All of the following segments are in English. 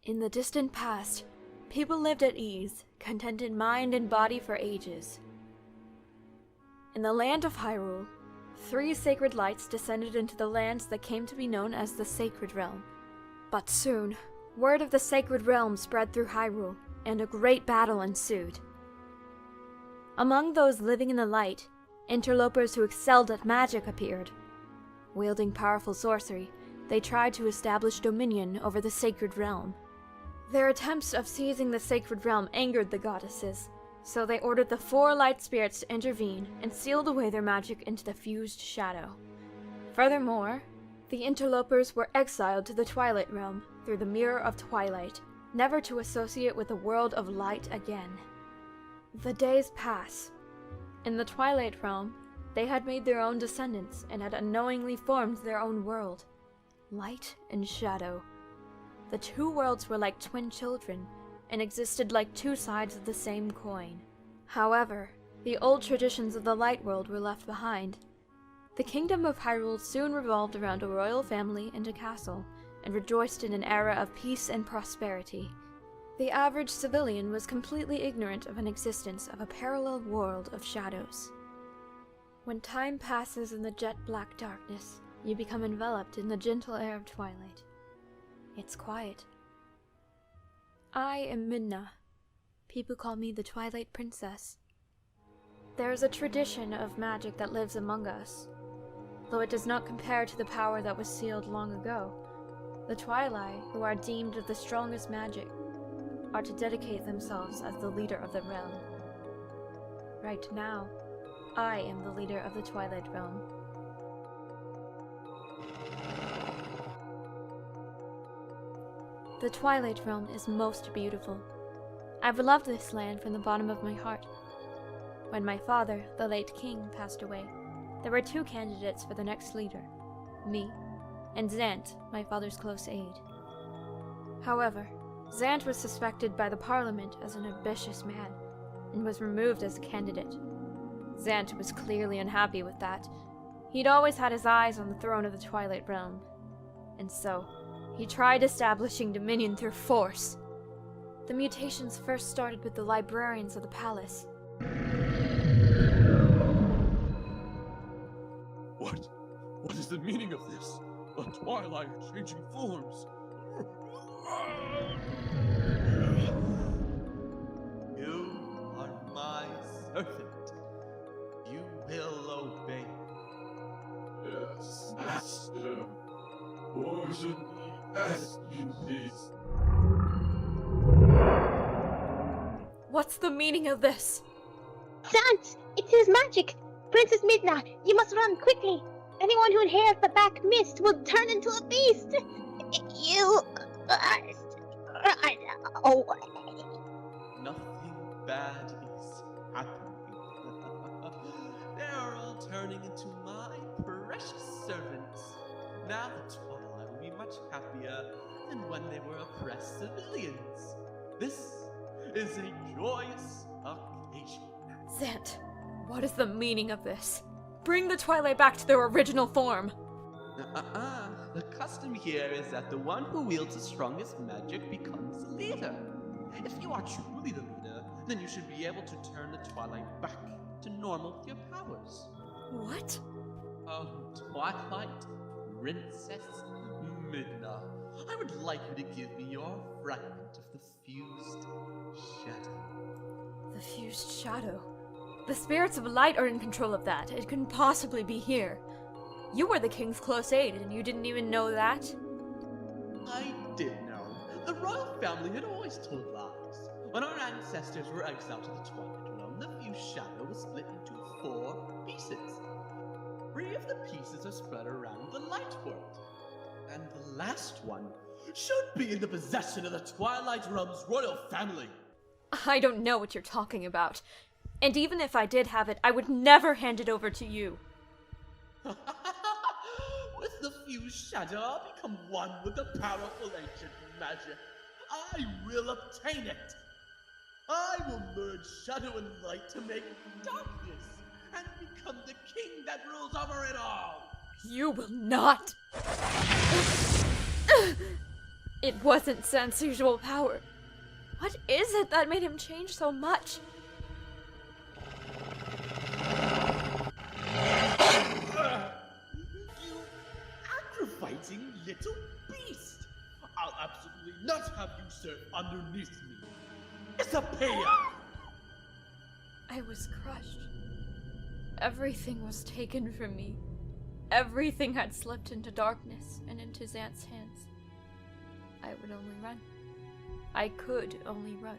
In the distant past, people lived at ease, content in mind and body for ages. In the land of Hyrule, 3 sacred lights descended into the lands that came to be known as the Sacred Realm. But soon, word of the Sacred Realm spread through Hyrule, and a great battle ensued. Among those living in the light, interlopers who excelled at magic appeared. Wielding powerful sorcery, they tried to establish dominion over the Sacred Realm. Their attempts of seizing the Sacred Realm angered the goddesses, so they ordered the 4 light spirits to intervene and sealed away their magic into the fused shadow. Furthermore, the interlopers were exiled to the Twilight Realm through the Mirror of Twilight, never to associate with the world of light again. The days pass. In the Twilight Realm, they had made their own descendants and had unknowingly formed their own world. Light and shadow. The 2 worlds were like twin children, and existed like 2 sides of the same coin. However, the old traditions of the Light World were left behind. The Kingdom of Hyrule soon revolved around a royal family and a castle, and rejoiced in an era of peace and prosperity. The average civilian was completely ignorant of an existence of a parallel world of shadows. When time passes in the jet-black darkness, you become enveloped in the gentle air of twilight. It's quiet. I am Midna. People call me the Twilight Princess. There is a tradition of magic that lives among us. Though it does not compare to the power that was sealed long ago, the Twilight, who are deemed the strongest magic, are to dedicate themselves as the leader of the realm. Right now, I am the leader of the Twilight Realm. The Twilight Realm is most beautiful. I've loved this land from the bottom of my heart. When my father, the late king, passed away, there were 2 candidates for the next leader, me and Zant, my father's close aide. However, Zant was suspected by the Parliament as an ambitious man, and was removed as a candidate. Zant was clearly unhappy with that. He'd always had his eyes on the throne of the Twilight Realm, and so he tried establishing dominion through force. The mutations first started with the librarians of the palace. What is the meaning of this? The Twilight changing forms. You are my servant. You will obey. Yes, master. Or should we ask you this? What's the meaning of this? Sans! It is magic! Princess Midna, you must run quickly! Anyone who inhales the black mist will turn into a beast! You must run away. Nothing bad is happening. They are all turning into my precious servants. Now the Twilight will be much happier than when they were oppressed civilians. This is a joyous occasion. Zant, what is the meaning of this? Bring the Twilight back to their original form! The custom here is that the one who wields the strongest magic becomes the leader. If you are truly the leader, then you should be able to turn the Twilight back to normal with your powers. What? Oh, Twilight Princess Midna, I would like you to give me your fragment of the fused shadow. The fused shadow? The spirits of light are in control of that. It couldn't possibly be here. You were the king's close aide, and you didn't even know that? I did know. The royal family had always told lies. When our ancestors were exiled to the Twilight Realm, the fused shadow was split into 4 pieces. 3 of the pieces are spread around the light world. And the last one should be in the possession of the Twilight Realm's royal family. I don't know what you're talking about. And even if I did have it, I would never hand it over to you. With the fused shadow, I'll become one with the powerful ancient magic. I will obtain it. I will merge shadow and light to make darkness, and become the king that rules over it all. You will not! It wasn't Xant's usual power. What is it that made him change so much? You aggravating little beast! I'll absolutely not have you serve underneath me. Disappear! I was crushed. Everything was taken from me. Everything had slipped into darkness and into Xant's hands. I would only run. I could only run.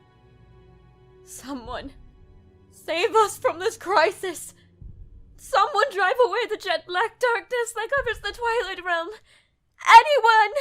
Someone, save us from this crisis! Someone drive away the jet black darkness that covers the Twilight Realm! Anyone!